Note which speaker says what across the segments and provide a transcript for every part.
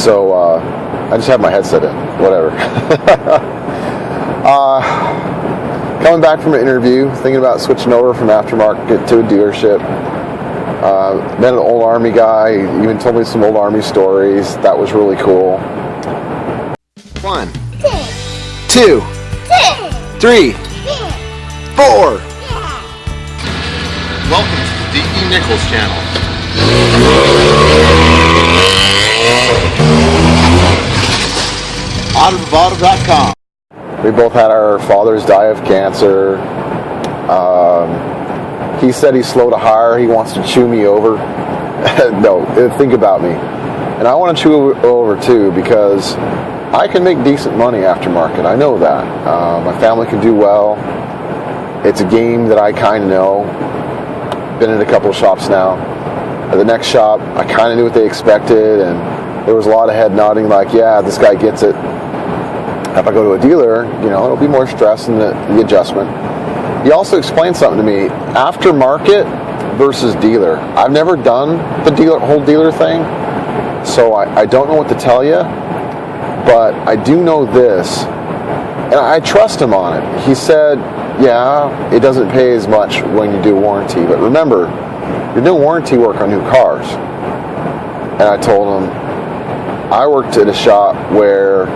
Speaker 1: So I just have my headset in. Whatever. Coming back from an interview, thinking about switching over from aftermarket to a dealership. Met an old Army guy. He even told me some old Army stories. That was really cool. 1, 2, 3, 4. Welcome to the D.E. Nichols channel. Automotive.com. We both had our fathers die of cancer. He said he's slow to hire. He wants to chew me over. No, think about me. And I want to chew over too, because I can make decent money aftermarket. I know that. My family can do well. It's a game that I kind of know. Been in a couple of shops now. At the next shop, I kind of knew what they expected, and there was a lot of head nodding like, yeah, this guy gets it. If I go to a dealer, it'll be more stress in the adjustment. He also explained something to me, aftermarket versus dealer. I've never done the whole dealer thing, so I don't know what to tell you, but I do know this, and I trust him on it. He said, yeah, it doesn't pay as much when you do warranty, but remember, you're doing warranty work on new cars. And I told him, I worked at a shop where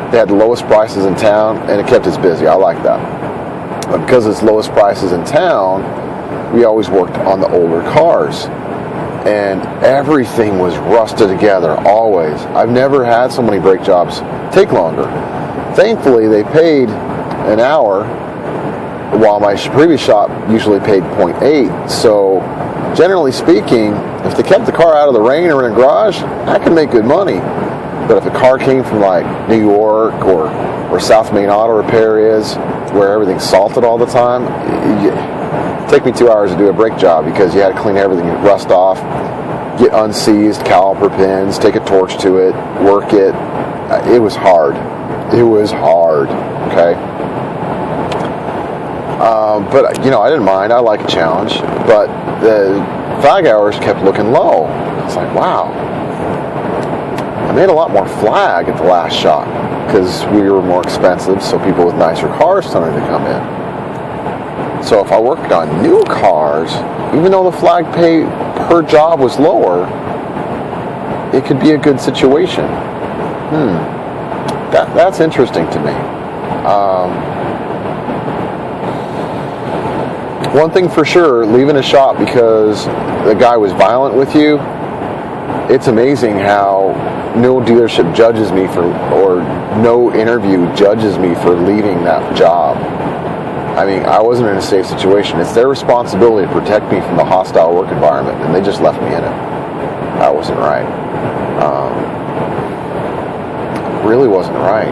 Speaker 1: they had the lowest prices in town, and it kept us busy. I like that. But because it's lowest prices in town, we always worked on the older cars. And everything was rusted together, always. I've never had so many brake jobs take longer. Thankfully, they paid an hour, while my previous shop usually paid 0.8. So, generally speaking, if they kept the car out of the rain or in a garage, I can make good money. But if a car came from like New York or where South Main Auto Repair is, where everything's salted all the time, it'd take me 2 hours to do a brake job because you had to clean everything, rust off, get unseized caliper pins, take a torch to it, work it. It was hard. It was hard. Okay. But I didn't mind. I like a challenge. But the flag hours kept looking low. I was like, wow. I made a lot more flag at the last shop because we were more expensive, so people with nicer cars started to come in. So if I worked on new cars, even though the flag pay per job was lower, it could be a good situation. That's interesting to me. One thing for sure, leaving a shop because the guy was violent with you, it's amazing how no dealership judges me or no interview judges me for leaving that job. I mean, I wasn't in a safe situation. It's their responsibility to protect me from the hostile work environment, and they just left me in it. That wasn't right. Really wasn't right.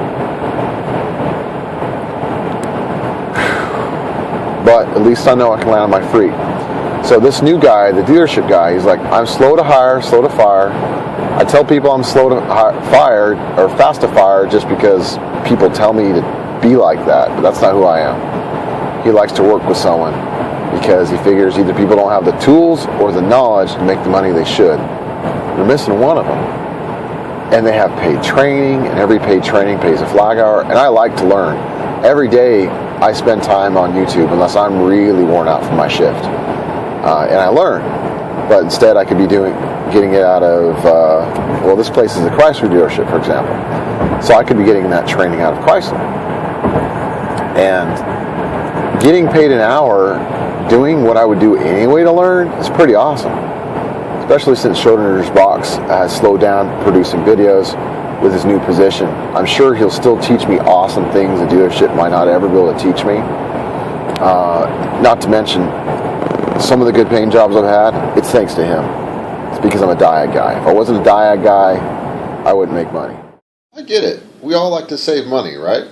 Speaker 1: But at least I know I can land on my feet. So this new guy, the dealership guy, he's like, I'm slow to hire, slow to fire. I tell people I'm slow to fire or fast to fire just because people tell me to be like that, but that's not who I am. He likes to work with someone because he figures either people don't have the tools or the knowledge to make the money they should. They're missing one of them. And they have paid training, and every paid training pays a flag hour, and I like to learn. Every day I spend time on YouTube unless I'm really worn out from my shift. And I learn. But instead I could be getting it out of, this place is a Chrysler dealership, for example. So I could be getting that training out of Chrysler. And getting paid an hour doing what I would do anyway to learn is pretty awesome. Especially since Schrodinger's box has slowed down producing videos with his new position. I'm sure he'll still teach me awesome things a dealership might not ever be able to teach me. Not to mention, some of the good paying jobs I've had, it's thanks to him. It's because I'm a diag guy. If I wasn't a diag guy, I wouldn't make money. I get it. We all like to save money, right?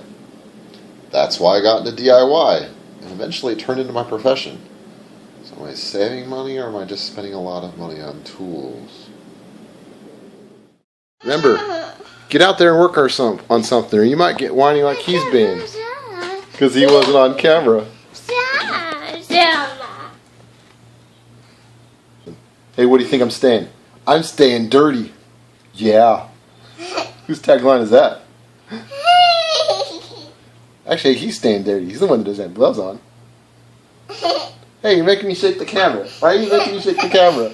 Speaker 1: That's why I got into DIY, and eventually it turned into my profession. So am I saving money, or am I just spending a lot of money on tools? Remember, get out there and work on something, or you might get whiny like he's been. Because he wasn't on camera. Hey, what do you think I'm staying? I'm staying dirty. Yeah. Whose tagline is that? Actually, he's staying dirty. He's the one that doesn't have gloves on. Hey, you're making me shake the camera. Why are you making me shake the camera?